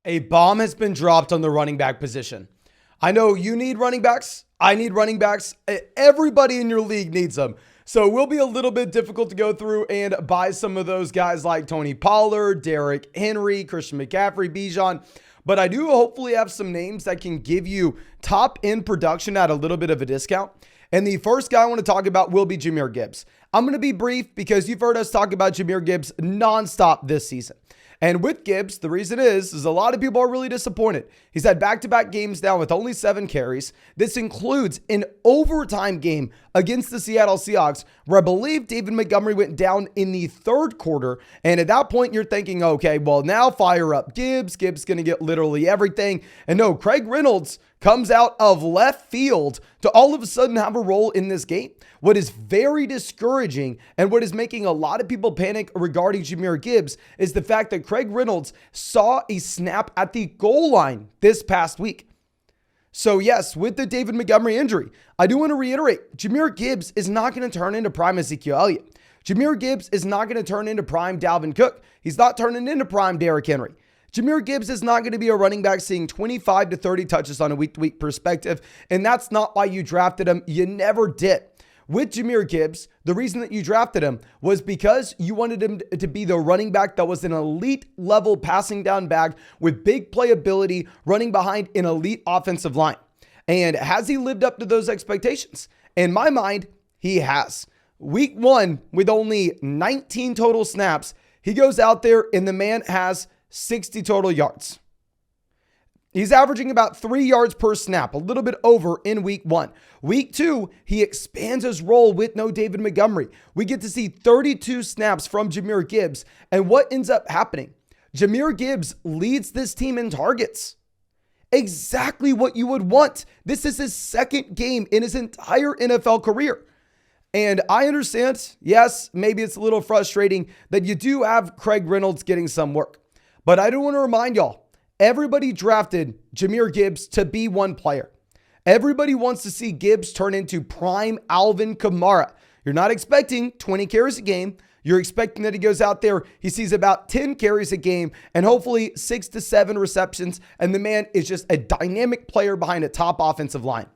A bomb has been dropped on the running back position. I know you need running backs. I need running backs. Everybody in your league needs them. So it will be a little bit difficult to go through and buy some of those guys like Tony Pollard, Derrick Henry, Christian McCaffrey, Bijan. But I do hopefully have some names that can give you top end production at a little bit of a discount. And the first guy I want to talk about will be Jamir Gibbs. I'm going to be brief because you've heard us talk about Jamir Gibbs nonstop this season. And with Gibbs, the reason is a lot of people are really disappointed. He's had back-to-back games now with only 7 carries. This includes an overtime game against the Seattle Seahawks, where I believe David Montgomery went down in the third quarter. And at that point, you're thinking, okay, well, now fire up Gibbs. Gibbs going to get literally everything. And no, Craig Reynolds comes out of left field to all of a sudden have a role in this game. What is very discouraging and what is making a lot of people panic regarding Jamir Gibbs is the fact that Craig Reynolds saw a snap at the goal line this past week. So yes, with the David Montgomery injury, I do want to reiterate, Jamir Gibbs is not going to turn into prime Ezekiel Elliott. Jamir Gibbs is not going to turn into prime Dalvin Cook. He's not turning into prime Derrick Henry. Jamir Gibbs is not going to be a running back seeing 25 to 30 touches on a week-to-week perspective, and that's not why you drafted him. You never did. With Jamir Gibbs, the reason that you drafted him was because you wanted him to be the running back that was an elite level passing down back with big playability running behind an elite offensive line. And has he lived up to those expectations? In my mind, he has. Week 1, with only 19 total snaps, he goes out there and the man has 60 total yards. He's averaging about 3 yards per snap, a little bit over in week 1. Week 2, he expands his role with no David Montgomery. We get to see 32 snaps from Jamir Gibbs. And what ends up happening? Jamir Gibbs leads this team in targets. Exactly what you would want. This is his second game in his entire NFL career. And I understand, yes, maybe it's a little frustrating that you do have Craig Reynolds getting some work. But I do want to remind y'all, everybody drafted Jamir Gibbs to be one player. Everybody wants to see Gibbs turn into prime Alvin Kamara. You're not expecting 20 carries a game. You're expecting that he goes out there, he sees about 10 carries a game, and hopefully 6 to 7 receptions, and the man is just a dynamic player behind a top offensive line.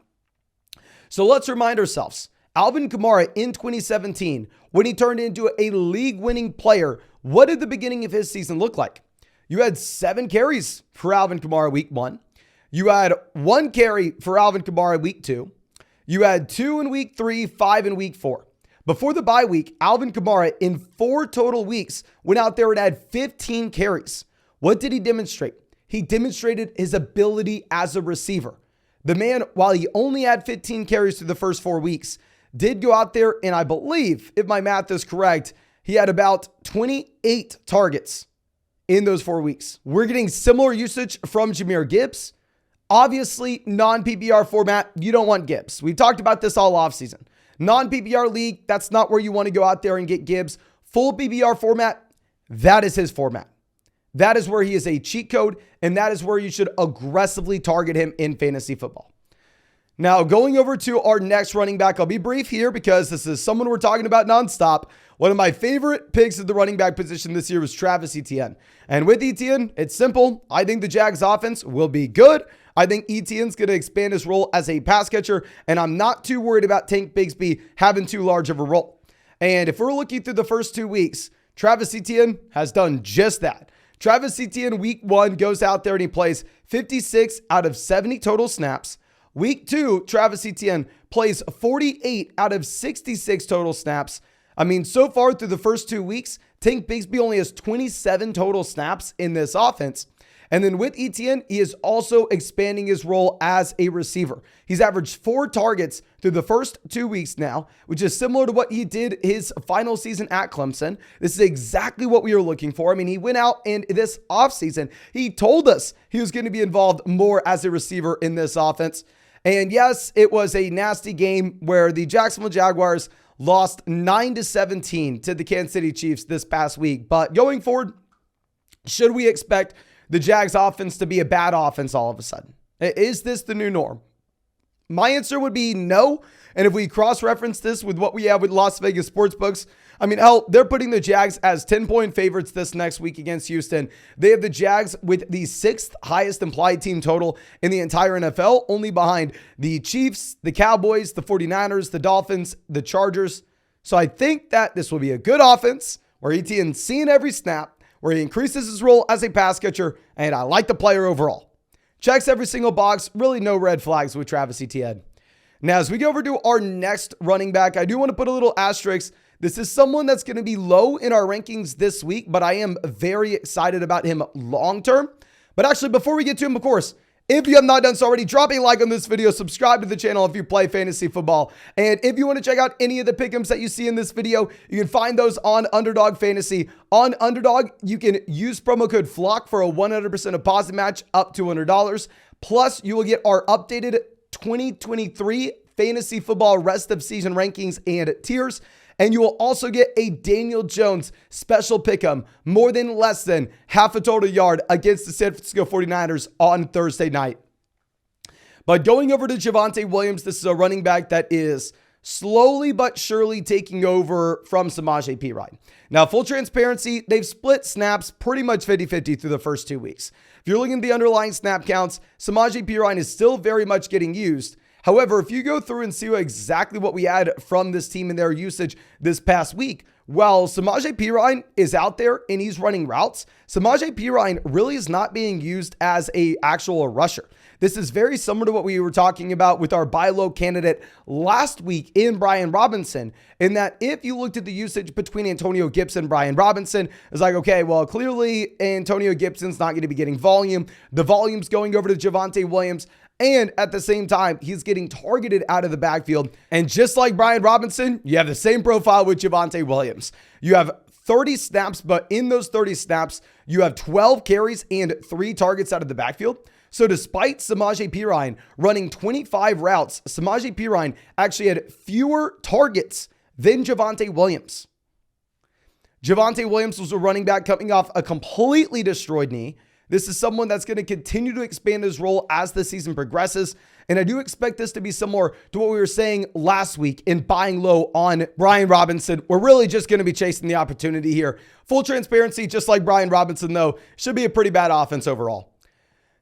So let's remind ourselves, Alvin Kamara in 2017, when he turned into a league-winning player, what did the beginning of his season look like? You had 7 carries for Alvin Kamara week 1. You had 1 carry for Alvin Kamara week 2. You had 2 in week 3, 5 in week 4. Before the bye week, Alvin Kamara in 4 total weeks went out there and had 15 carries. What did he demonstrate? He demonstrated his ability as a receiver. The man, while he only had 15 carries through the first 4 weeks, did go out there and I believe, if my math is correct, he had about 28 targets in those 4 weeks. We're getting similar usage from Jamir Gibbs. Obviously, non-PPR format, you don't want Gibbs. We've talked about this all offseason. Non-PPR league, that's not where you want to go out there and get Gibbs. Full PPR format, that is his format. That is where he is a cheat code, and that is where you should aggressively target him in fantasy football. Now, going over to our next running back, I'll be brief here because this is someone we're talking about nonstop. One of my favorite picks at the running back position this year was Travis Etienne. And with Etienne, it's simple. I think the Jags offense will be good. I think Etienne's going to expand his role as a pass catcher, and I'm not too worried about Tank Bigsby having too large of a role. And if we're looking through the first 2 weeks, Travis Etienne has done just that. Travis Etienne week 1 goes out there and he plays 56 out of 70 total snaps. Week 2, Travis Etienne plays 48 out of 66 total snaps. I mean, so far through the first 2 weeks, Tank Bigsby only has 27 total snaps in this offense. And then with Etienne, he is also expanding his role as a receiver. He's averaged 4 targets through the first 2 weeks now, which is similar to what he did his final season at Clemson. This is exactly what we were looking for. I mean, he went out and this offseason, he told us he was going to be involved more as a receiver in this offense. And yes, it was a nasty game where the Jacksonville Jaguars lost 9-17 to the Kansas City Chiefs this past week. But going forward, should we expect the Jags offense to be a bad offense all of a sudden? Is this the new norm? My answer would be no. And if we cross-reference this with what we have with Las Vegas sportsbooks, I mean, hell, they're putting the Jags as 10-point favorites this next week against Houston. They have the Jags with the 6th highest implied team total in the entire NFL, only behind the Chiefs, the Cowboys, the 49ers, the Dolphins, the Chargers. So I think that this will be a good offense where Etienne's seeing every snap, where he increases his role as a pass catcher, and I like the player overall. Checks every single box, really no red flags with Travis Etienne. Now, as we go over to our next running back, I do want to put a little asterisk. This is someone that's going to be low in our rankings this week, but I am very excited about him long-term. But actually, before we get to him, of course, if you have not done so already, drop a like on this video, subscribe to the channel if you play fantasy football. And if you want to check out any of the pick'ems that you see in this video, you can find those on Underdog Fantasy. On Underdog, you can use promo code FLOCK for a 100% deposit match up to $100. Plus, you will get our updated 2023 fantasy football rest of season rankings and tiers. And you will also get a Daniel Jones special pick'em, more than less than half a total yard against the San Francisco 49ers on Thursday night. But going over to Javante Williams, this is a running back that is slowly but surely taking over from Samaje Perine. Now, full transparency, they've split snaps pretty much 50-50 through the first 2 weeks. If you're looking at the underlying snap counts, Samaje Perine is still very much getting used. However, if you go through and see exactly what we had from this team and their usage this past week, while Samaje Perine is out there and he's running routes, Samaje Perine really is not being used as an actual rusher. This is very similar to what we were talking about with our buy low candidate last week in Brian Robinson, in that if you looked at the usage between Antonio Gibson and Brian Robinson, it's like, okay, well, clearly Antonio Gibson's not going to be getting volume. The volume's going over to Javante Williams. And at the same time, he's getting targeted out of the backfield. And just like Brian Robinson, you have the same profile with Javante Williams. You have 30 snaps, but in those 30 snaps, you have 12 carries and 3 targets out of the backfield. So despite Samaje Perine running 25 routes, Samaje Perine actually had fewer targets than Javante Williams. Javante Williams was a running back coming off a completely destroyed knee. This is someone that's going to continue to expand his role as the season progresses. And I do expect this to be similar to what we were saying last week in buying low on Brian Robinson. We're really just going to be chasing the opportunity here. Full transparency, just like Brian Robinson, though, should be a pretty bad offense overall.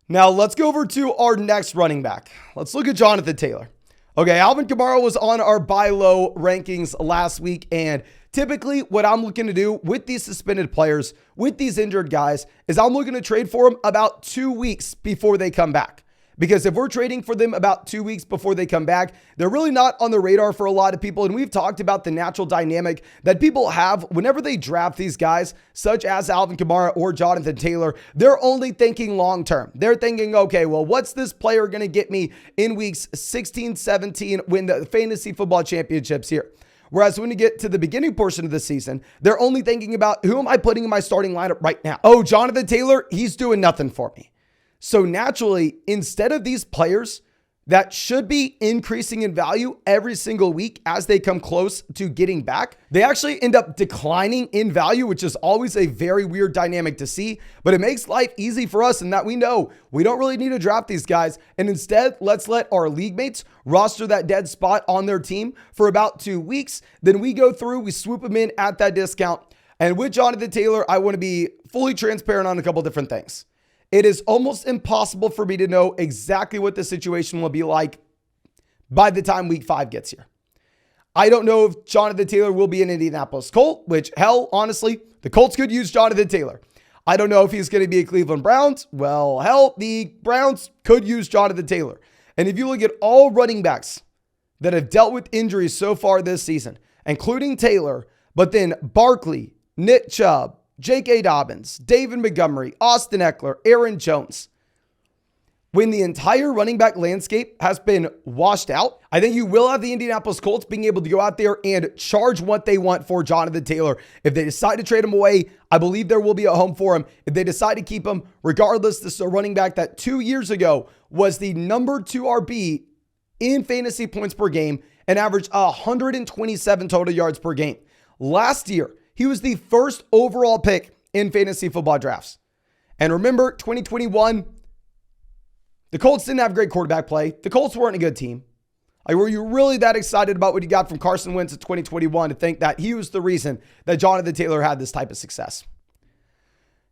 Now, let's go over to our next running back. Let's look at Jonathan Taylor. Okay, Alvin Kamara was on our buy low rankings last week, and typically what I'm looking to do with these suspended players, with these injured guys, is I'm looking to trade for them about 2 weeks before they come back. Because if we're trading for them about 2 weeks before they come back, they're really not on the radar for a lot of people. And we've talked about the natural dynamic that people have whenever they draft these guys, such as Alvin Kamara or Jonathan Taylor. They're only thinking long-term. They're thinking, okay, well, what's this player going to get me in weeks 16, 17 when the fantasy football championship's here? Whereas when you get to the beginning portion of the season, they're only thinking about who am I putting in my starting lineup right now? Oh, Jonathan Taylor, he's doing nothing for me. So naturally, instead of these players that should be increasing in value every single week as they come close to getting back, they actually end up declining in value, which is always a very weird dynamic to see, but it makes life easy for us in that we know we don't really need to draft these guys. And instead, let's let our league mates roster that dead spot on their team for about 2 weeks. Then we go through, we swoop them in at that discount. And with Jonathan Taylor, I want to be fully transparent on a couple different things. It is almost impossible for me to know exactly what the situation will be like by the time week 5 gets here. I don't know if Jonathan Taylor will be an Indianapolis Colt, which, hell, honestly, the Colts could use Jonathan Taylor. I don't know if he's going to be a Cleveland Browns. Well, hell, the Browns could use Jonathan Taylor. And if you look at all running backs that have dealt with injuries so far this season, including Taylor, but then Barkley, Nick Chubb, J.K. Dobbins, David Montgomery, Austin Eckler, Aaron Jones. When the entire running back landscape has been washed out, I think you will have the Indianapolis Colts being able to go out there and charge what they want for Jonathan Taylor. If they decide to trade him away, I believe there will be a home for him. If they decide to keep him, regardless, this is a running back that 2 years ago was the number 2 RB in fantasy points per game and averaged 127 total yards per game. Last year, he was the first overall pick in fantasy football drafts. And remember, 2021, the Colts didn't have great quarterback play. The Colts weren't a good team. Like, were you really that excited about what you got from Carson Wentz in 2021 to think that he was the reason that Jonathan Taylor had this type of success?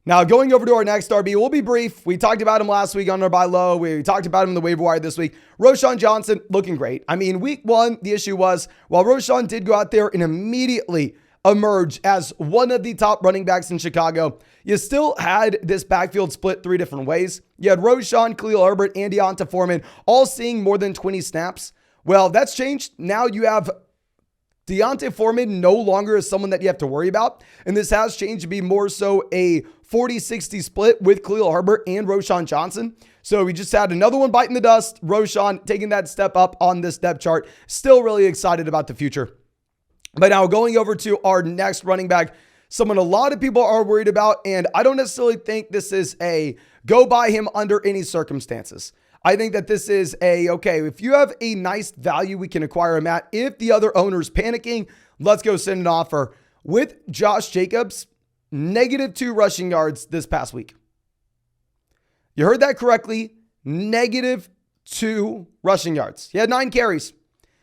Now, going over to our next RB, we'll be brief. We talked about him last week on our buy low. We talked about him in the waiver wire this week. Roshan Johnson looking great. I mean, week one, the issue was, while Roshan did go out there and immediately emerge as one of the top running backs in Chicago, you still had this backfield split three different ways. You had Roshan, Khalil Herbert, and Deonta Foreman all seeing more than 20 snaps. Well, that's changed. Now you have Deonta Foreman no longer is someone that you have to worry about. And this has changed to be more so a 40-60 split with Khalil Herbert and Roshan Johnson. So we just had another one biting the dust. Roshan taking that step up on this depth chart. Still really excited about the future. But now going over to our next running back, someone a lot of people are worried about, and I don't necessarily think this is a go buy him under any circumstances. I think that this is okay, if you have a nice value, we can acquire him at. If the other owner's panicking, let's go send an offer. With Josh Jacobs, -2 rushing yards this past week. You heard that correctly, -2 rushing yards. He had 9 carries.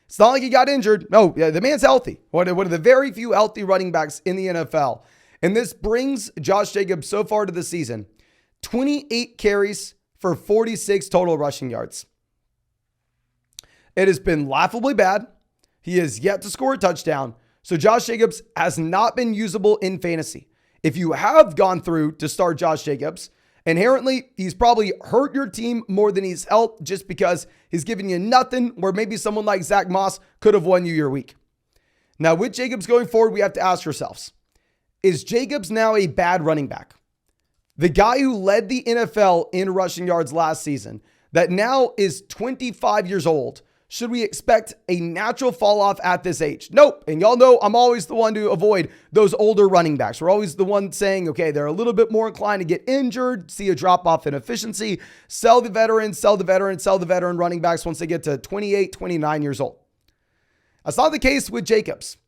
It's not like he got injured. No, yeah, the man's healthy. One of the very few healthy running backs in the NFL. And this brings Josh Jacobs so far to the season, 28 carries for 46 total rushing yards. It has been laughably bad. He has yet to score a touchdown. So Josh Jacobs has not been usable in fantasy. If you have gone through to start Josh Jacobs, inherently, he's probably hurt your team more than he's helped just because he's giving you nothing where maybe someone like Zach Moss could have won you your week. Now, with Jacobs going forward, we have to ask ourselves, is Jacobs now a bad running back? The guy who led the NFL in rushing yards last season, that now is 25 years old, should we expect a natural fall off at this age? Nope. And y'all know I'm always the one to avoid those older running backs. We're always the one saying, okay, they're a little bit more inclined to get injured, see a drop off in efficiency, sell the veteran running backs once they get to 28, 29 years old. That's not the case with Jacobs.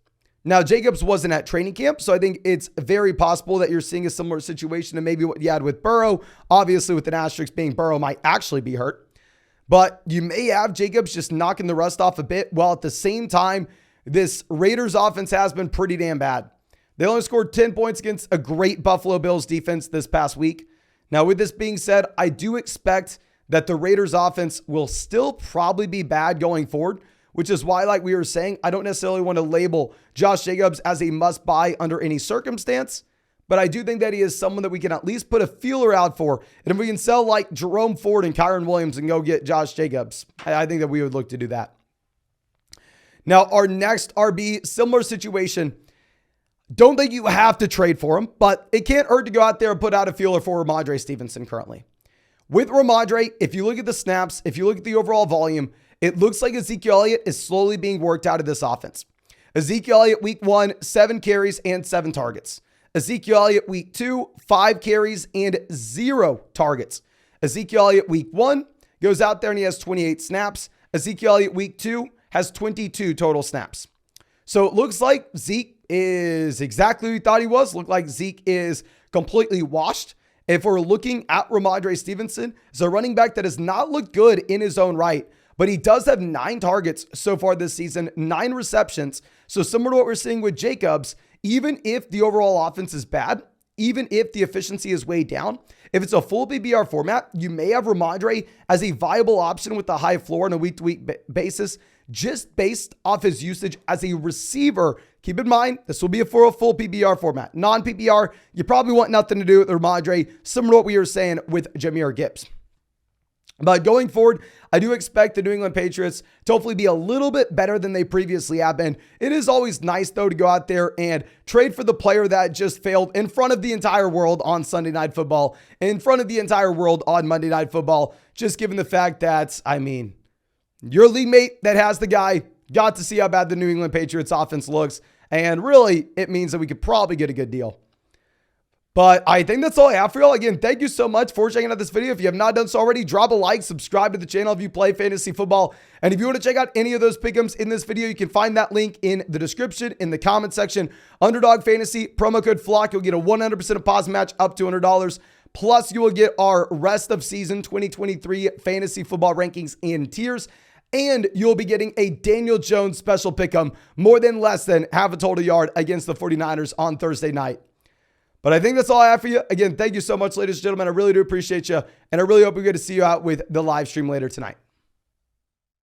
Now, Jacobs wasn't at training camp, so I think it's very possible that you're seeing a similar situation to maybe what you had with Burrow. Obviously, with an asterisk being Burrow might actually be hurt. But you may have Jacobs just knocking the rust off a bit, while at the same time, this Raiders offense has been pretty damn bad. They only scored 10 points against a great Buffalo Bills defense this past week. Now, with this being said, I do expect that the Raiders offense will still probably be bad going forward, which is why, like we were saying, I don't necessarily want to label Josh Jacobs as a must-buy under any circumstance, but I do think that he is someone that we can at least put a feeler out for. And if we can sell like Jerome Ford and Kyron Williams and go get Josh Jacobs, I think that we would look to do that. Now, our next RB, similar situation. Don't think you have to trade for him, but it can't hurt to go out there and put out a feeler for Ramondre Stevenson currently. With Ramondre, if you look at the snaps, if you look at the overall volume, it looks like Ezekiel Elliott is slowly being worked out of this offense. Ezekiel Elliott week 1, 7 carries and 7 targets. Ezekiel Elliott week 2, 5 carries and 0 targets. Ezekiel Elliott week 1 goes out there and he has 28 snaps. Ezekiel Elliott week 2 has 22 total snaps. So it looks like Zeke is exactly who he thought he was. Looked like Zeke is completely washed. If we're looking at Ramondre Stevenson, it's a running back that has not looked good in his own right, but he does have 9 targets so far this season, 9 receptions. So similar to what we're seeing with Jacobs, even if the overall offense is bad, even if the efficiency is way down, if it's a full PPR format, you may have Ramondre as a viable option with a high floor on a week-to-week basis, just based off his usage as a receiver. Keep in mind, this will be for a full PPR format. Non-PPR, you probably want nothing to do with Ramondre, similar to what we were saying with Jamir Gibbs. But going forward, I do expect the New England Patriots to hopefully be a little bit better than they previously have been. It is always nice, though, to go out there and trade for the player that just failed in front of the entire world on Sunday Night Football, in front of the entire world on Monday Night Football, just given the fact that, I mean, your league mate that has the guy got to see how bad the New England Patriots offense looks, and really, it means that we could probably get a good deal. But I think that's all I have for y'all. Again, thank you so much for checking out this video. If you have not done so already, drop a like, subscribe to the channel if you play fantasy football. And if you want to check out any of those pick'ems in this video, you can find that link in the description, in the comment section. Underdog Fantasy, promo code FLOCK. You'll get a 100% deposit match up to $100. Plus, you will get our rest of season 2023 fantasy football rankings in tiers. And you'll be getting a Daniel Jones special pick'em, more than less than half a total yard against the 49ers on Thursday night. But I think that's all I have for you. Again, thank you so much, ladies and gentlemen. I really do appreciate you. And I really hope we get to see you out with the live stream later tonight.